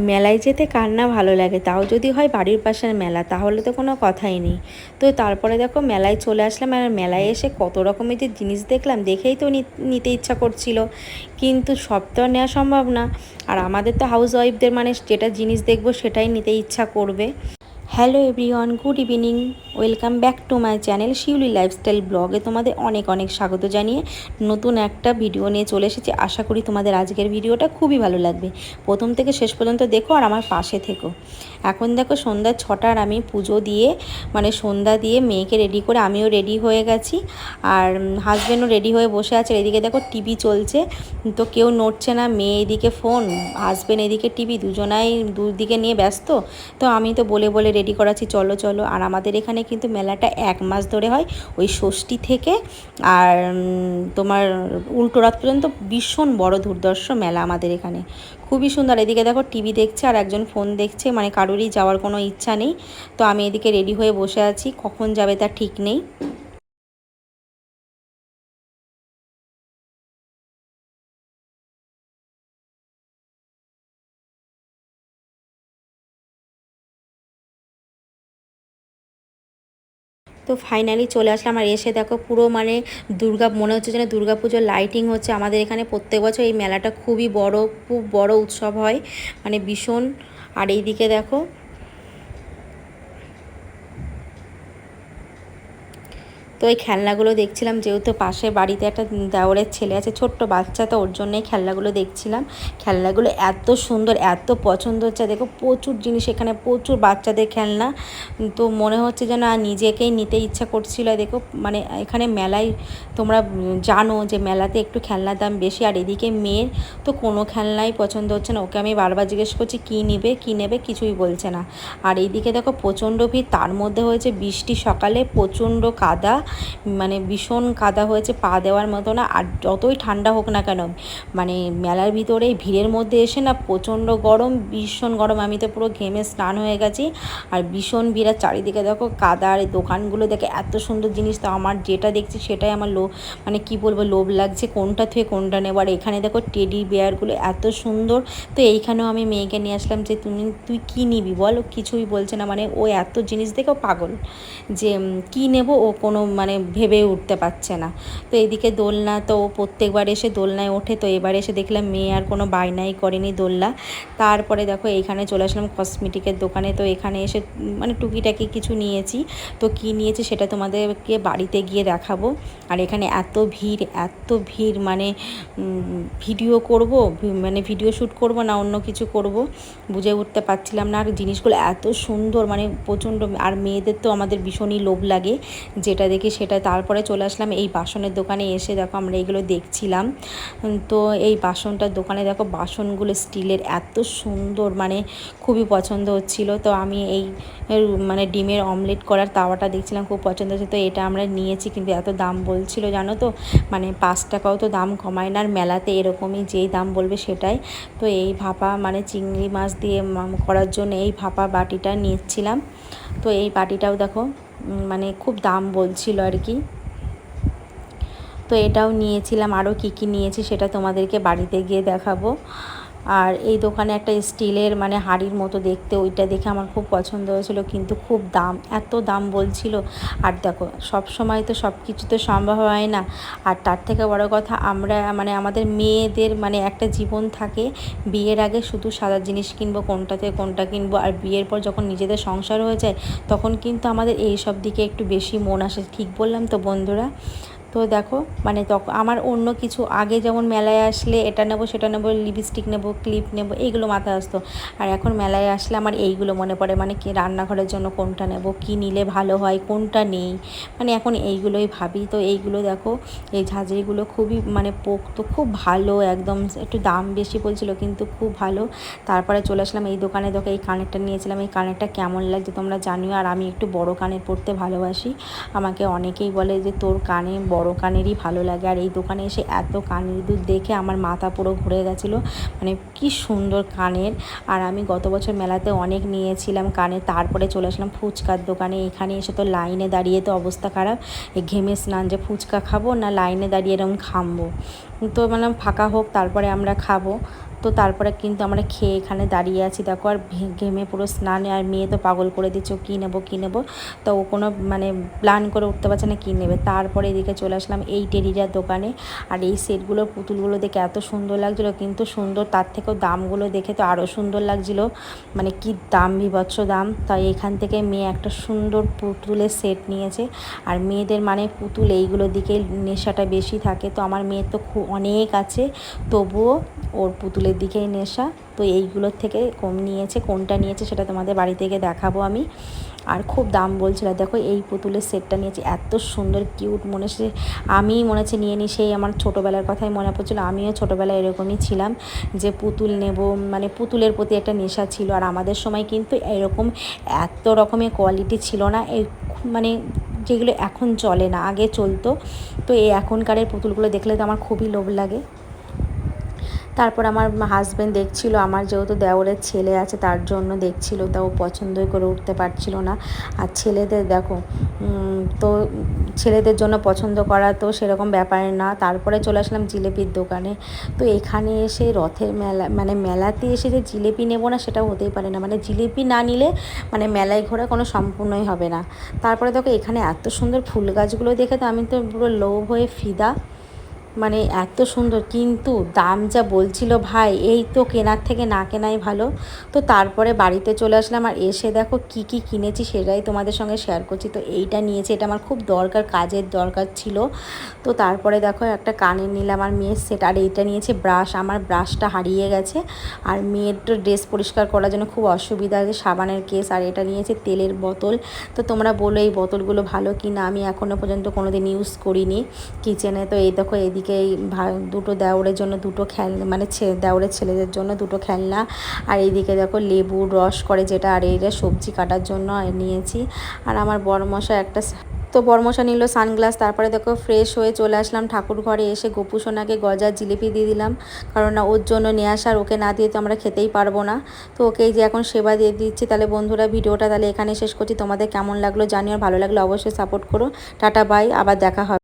মেলায় যেতে কার না ভালো লাগে, তাও যদি হয় বাড়ির পাশের মেলা, তাহলে তো কোনো কথাই নেই। তো তারপরে দেখো মেলায় চলে আসলাম, আর মেলায় এসে কত রকমের যে জিনিস দেখলাম, দেখেই তো নিতে ইচ্ছা করছিল, কিন্তু সব তো আর নেওয়া সম্ভব না। আর আমাদের তো হাউস ওয়াইফদের মানে যেটা জিনিস দেখবো সেটাই নিতে ইচ্ছা করবে। Hello everyone, good evening, welcome back to my channel Shiuli lifestyle ব্লগে তোমাদের অনেক অনেক স্বাগত জানিয়ে নতুন একটা ভিডিও নিয়ে চলে এসেছি। আশা করি তোমাদের আজকের ভিডিওটা খুবই ভালো লাগবে। প্রথম থেকে শেষ পর্যন্ত দেখো আর আমার পাশে থেকো। এখন দেখো সন্ধ্যা 6টার, আমি পুজো দিয়ে মানে সন্ধ্যা দিয়ে মেয়েকে রেডি করে আমিও রেডি হয়ে গেছি, আর হাজব্যান্ডও রেডি হয়ে বসে আছে। এদিকে দেখো টিভি চলছে, তো কেউ নড়ছে না, মেয়ে এদিকে ফোন, হাজব্যান্ড এদিকে টিভি, দুজনাই দুদিকে নিয়ে ব্যস্ত। তো আমি তো বলে বলে রেডি করাচ্ছি, চলো চলো। আর আমাদের এখানে কিন্তু মেলাটা 1 মাস ধরে হয়, ওই ষষ্ঠী থেকে আর তোমার উল্টো রাত পর্যন্ত। ভীষণ বড় দুর্দর্শ মেলা আমাদের এখানে, খুবই সুন্দর। এদিকে দেখো টিভি দেখছে আর একজন ফোন দেখছে, মানে কারোরই যাওয়ার কোনো ইচ্ছা নেই। তো আমি এদিকে রেডি হয়ে বসে আছি, কখন যাবে তার ঠিক নেই। তো ফাইনালি চলে আসলাম, আর এসে দেখো পুরো মানে মনে হচ্ছে যেন দুর্গা পুজোর লাইটিং হচ্ছে। আমাদের এখানে প্রত্যেক বছর এই মেলাটা খুবই বড়, খুব বড় উৎসব হয়, মানে ভীষণ। আর এইদিকে দেখো, তো এই খেলনাগুলো দেখছিলাম, যেহেতু পাশে বাড়িতে একটা দেওরের ছেলে আছে, ছোট্ট বাচ্চা, তো ওর জন্যই খেলনাগুলো দেখছিলাম। খেলনাগুলো এত সুন্দর, এত পছন্দ হচ্ছে। দেখো প্রচুর জিনিস এখানে, প্রচুর বাচ্চাদের খেলনা। তো মনে হচ্ছে যেন নিজেকেই নিতে ইচ্ছা করছিল। দেখো মানে এখানে মেলায় তোমরা জানো যে মেলাতে একটু খেলনার দাম বেশি। আর এদিকে মেয়ের তো কোনো খেলনাই পছন্দ হচ্ছে না, ওকে আমি বারবার জিজ্ঞেস করছি কী নেবে কী নেবে, কিছুই বলছে না। আর এইদিকে দেখো প্রচণ্ড ভিড়, তার মধ্যে হয়েছে বৃষ্টি, সকালে প্রচণ্ড কাদা, মানে ভীষণ কাদা হয়েছে, পা দেওয়ার মতো না। আর যতই ঠান্ডা হোক না কেন, মানে মেলার ভিতরে ভিড়ের মধ্যে এসে না প্রচণ্ড গরম, ভীষণ গরম। আমি তো পুরো ঘেমে স্নান হয়ে গেছি। আর ভীষণ ভিড়, আর চারিদিকে দেখো কাদা। আর এই দোকানগুলো দেখে এত সুন্দর জিনিস, তো আমার যেটা দেখছি সেটাই আমার মানে কি বলবো, লোভ লাগছে কোনটা থেকে কোনটা নেব। আর এখানে দেখো টেডি বেয়ারগুলো এত সুন্দর। তো এইখানেও আমি মেয়েকে নিয়ে আসলাম যে তুই কী নিবি বল, কিছুই বলছে না, মানে ও এত জিনিস দেখেও পাগল, যে কী নেব ও কোনো মানে ভেবে উঠতে পারছে না। তো এদিকে দোলনা, তো ও প্রত্যেকবার এসে দোলনায় ওঠে, তো এবার এসে দেখলাম মেয়ে আর কোনো বায়নাই করেনি দোলনা। তারপরে দেখো এইখানে চলে আসলাম কসমেটিকের দোকানে। তো এখানে এসে মানে টুকিটাকি কিছু নিয়েছি। তো কী নিয়েছি সেটা তোমাদেরকে বাড়িতে গিয়ে দেখাবো। আর এখানে এত ভিড়, এত ভিড়, মানে ভিডিও করব, মানে ভিডিও শ্যুট করব না অন্য কিছু করব বুঝে উঠতে পারছিলাম না। আর জিনিসগুলো এত সুন্দর, মানে প্রচণ্ড। আর মেয়েদের তো আমাদের ভীষণই লোভ লাগে যেটা দেখি সেটা। তারপরে চলে আসলাম এই বাসনের দোকানে। এসে দেখো আমরা এইগুলো দেখছিলাম। তো এই বাসনটার দোকানে দেখো বাসনগুলো স্টিলের, এত সুন্দর, মানে খুবই পছন্দ হচ্ছিল। তো আমি এই মানে ডিমের অমলেট করার তাওয়াটা দেখছিলাম, খুব পছন্দ হচ্ছে। তো এটা আমরা নিয়েছি, কিন্তু এত দাম বলছিল জানো তো, মানে 5 টাকাও তো দাম কমায় না। আর মেলাতে এরকমই যেই দাম বলবে সেটাই। তো এই ভাপা মানে চিংড়ি মাছ দিয়ে করার জন্য এই ভাপা বাটিটা নিচ্ছিলাম। তো এই বাটিটাও দেখো মানে খুব দাম বলছিল আর কি। তো এটাও নিয়েছিলাম। আরও কী কী নিয়েছি সেটা তোমাদেরকে বাড়িতে গিয়ে দেখাবো। আর এই দোকানে একটা স্টিলের মানে হাঁড়ির মতো দেখতে, ওইটা দেখে আমার খুব পছন্দ হয়েছিল, কিন্তু খুব দাম, এত দাম বলছিল। আর দেখো সব সময় তো সব কিছু তো সম্ভব হয় না। আর তার থেকে বড় কথা, আমরা মানে আমাদের মেয়েদের মানে একটা জীবন থাকে, বিয়ের আগে শুধু সাদা জিনিস কিনবো, কোনটা থেকে কোনটা কিনবো। আর বিয়ের পর যখন নিজেদের সংসার হয়ে যায়, তখন কিন্তু আমাদের এই সব দিকে একটু বেশি মন আসে। ঠিক বললাম তো বন্ধুরা? তো দেখো মানে তখন আমার অন্য কিছু, আগে যেমন মেলায় আসলে এটা নেবো সেটা নেবো, লিপস্টিক নেবো, ক্লিপ নেবো, এইগুলো মাথায় আসতো। আর এখন মেলায় আসলে আমার এইগুলো মনে পড়ে, মানে কি রান্নাঘরের জন্য কোনটা নেবো, কী নিলে ভালো হয়, কোনটা নেই, মানে এখন এইগুলোই ভাবি। তো এইগুলো দেখো, এই ঝাঁঝরিগুলো খুবই মানে পোক্ত, খুব ভালো একদম। একটু দাম বেশি বলছিল, কিন্তু খুব ভালো। তারপরে চলে আসলাম এই দোকানে। দেখো এই কানেরটা নিয়েছিলাম, এই কানেরটা কেমন লাগছে তোমরা জানিও। আর আমি একটু বড় কানের পরতে ভালোবাসি, আমাকে অনেকেই বলে যে তোর কানে বড় কানেরই ভালো লাগে। আর এই দোকানে এসে এত কানের দুল দেখে আমার মাথা পুরো ঘুরে গেছিলো, মানে কি সুন্দর কানের। আর আমি গত বছর মেলাতে অনেক নিয়েছিলাম কানে। তারপরে চলে আসলাম ফুচকার দোকানে। এখানে এসে তো লাইনে দাঁড়িয়ে তো অবস্থা খারাপ, এই ঘেমে স্নান, যে ফুচকা খাবো না লাইনে দাঁড়িয়ে এরকম খামবো। তো মানে ফাঁকা হোক তারপরে আমরা খাবো। তো তারপরে কিন্তু আমরা খেয়ে এখানে দাঁড়িয়ে আছি, দেখো আর ঘেমে পুরো স্নানে, আর মেয়ে তো পাগল করে দিচ্ছে কী নেবো, তো ও কোনো মানে প্ল্যান করে উঠতে পারছে না কী নেবে। তারপরে এদিকে চলে আসলাম এই টেডিটার দোকানে, আর এই সেটগুলোর পুতুলগুলো দেখে এত সুন্দর লাগছিলো, কিন্তু সুন্দর তার থেকেও দামগুলো দেখে তো আরও সুন্দর লাগছিলো, মানে কি দাম, বিভৎস দাম। তাই এখান থেকে মেয়ে একটা সুন্দর পুতুলের সেট নিয়েছে। আর মেয়েদের মানে পুতুল এইগুলোর দিকে নেশাটা বেশি থাকে, তো আমার মেয়ের তো খুব অনেক আছে, তবুও ওর পুতুলের দিকেই নেশা। তো এইগুলোর থেকে কম নিয়েছে, কোনটা নিয়েছে সেটা তোমাদের বাড়ি থেকে দেখাবো আমি। আর খুব দাম বলছিল, দেখো এই পুতুলের সেটটা নিয়েছি, এত সুন্দর কিউট, মনে হচ্ছে আমিই মনে হচ্ছে নিয়ে নিই। সেই আমার ছোটোবেলার কথাই মনে পড়ছিলো, আমিও ছোটোবেলায় এরকমই ছিলাম যে পুতুল নেব, মানে পুতুলের প্রতি একটা নেশা ছিল। আর আমাদের সময় কিন্তু এরকম এত রকমের কোয়ালিটি ছিল না, এই মানে যেগুলো এখন চলে না, আগে চলতো। তো এই এখনকারের পুতুলগুলো দেখলে তো আমার খুবই লোভ লাগে। তারপর আমার হাজব্যান্ড দেখছিল, আমার যেহেতু দেওরের ছেলে আছে তার জন্য দেখছিল, তাও পছন্দই করে উঠতে পারছিল না। আর ছেলেদের দেখো, তো ছেলেদের জন্য পছন্দ করা তো সেরকম ব্যাপার না। তারপরে চলে আসলাম জিলেপির দোকানে। তো এখানে এসে রথের মেলা, মানে মেলাতে এসে যে জিলেপি নেবো না সেটাও হতেই পারে না, মানে জিলেপি না নিলে মানে মেলায় ঘোরা কোনো সম্পূর্ণই হবে না। তারপরে দেখো এখানে এত সুন্দর ফুল গাছগুলো দেখে তো আমি তো পুরো লোভ হয়ে ফিদা, মানে এত সুন্দর, কিন্তু দাম যা বলছিল ভাই, এই তো কেনার থেকে না কেনাই ভালো। তো তারপরে বাড়িতে চলে আসলাম, আর এসে দেখো কি কি কিনেছি সেটাই তোমাদের সঙ্গে শেয়ার করছি। তো এইটা নিয়েছি, এটা আমার খুব দরকার, কাজের দরকার ছিল। তো তারপরে দেখো একটা কানের নিলাম আর মেয়ের সেট, আর এইটা নিয়েছে ব্রাশ, আমার ব্রাশটা হারিয়ে গেছে, আর মেয়ের তো ড্রেস পরিষ্কার করার জন্য খুব অসুবিধা আছে, সাবানের কেস। আর এটা নিয়েছে তেলের বোতল। তো তোমরা বলো এই বোতলগুলো ভালো কি না, আমি এখনও পর্যন্ত কোনো দিন ইউজ করিনি কিচেনে। তো এই দেখো এদিকে এই দুটো দেওরের জন্য দুটো খেলনা, মানে দেওরের ছেলেদের জন্য দুটো খেলনা। আর এইদিকে দেখো লেবু রস করে যেটা, আর এইটা সবজি কাটার জন্য নিয়েছি। আর আমার বড়মশা একটা, তো বড়মশা নিল সানগ্লাস। তারপরে দেখো ফ্রেশ হয়ে চলে আসলাম ঠাকুর ঘরে, এসে গোপু সোনাকে গজার জিলিপি দিয়ে দিলাম, কারণ না ওর জন্য নিয়ে আসা, আর ওকে না দিয়ে তো আমরা খেতেই পারবো না। তো ওকেই যে এখন সেবা দিয়ে দিচ্ছি। তাহলে বন্ধুরা ভিডিওটা তাহলে এখানে শেষ করছি, তোমাদের কেমন লাগলো জানিও, ভালো লাগলে অবশ্যই সাপোর্ট করো। টাটা বাই, আবার দেখা হবে।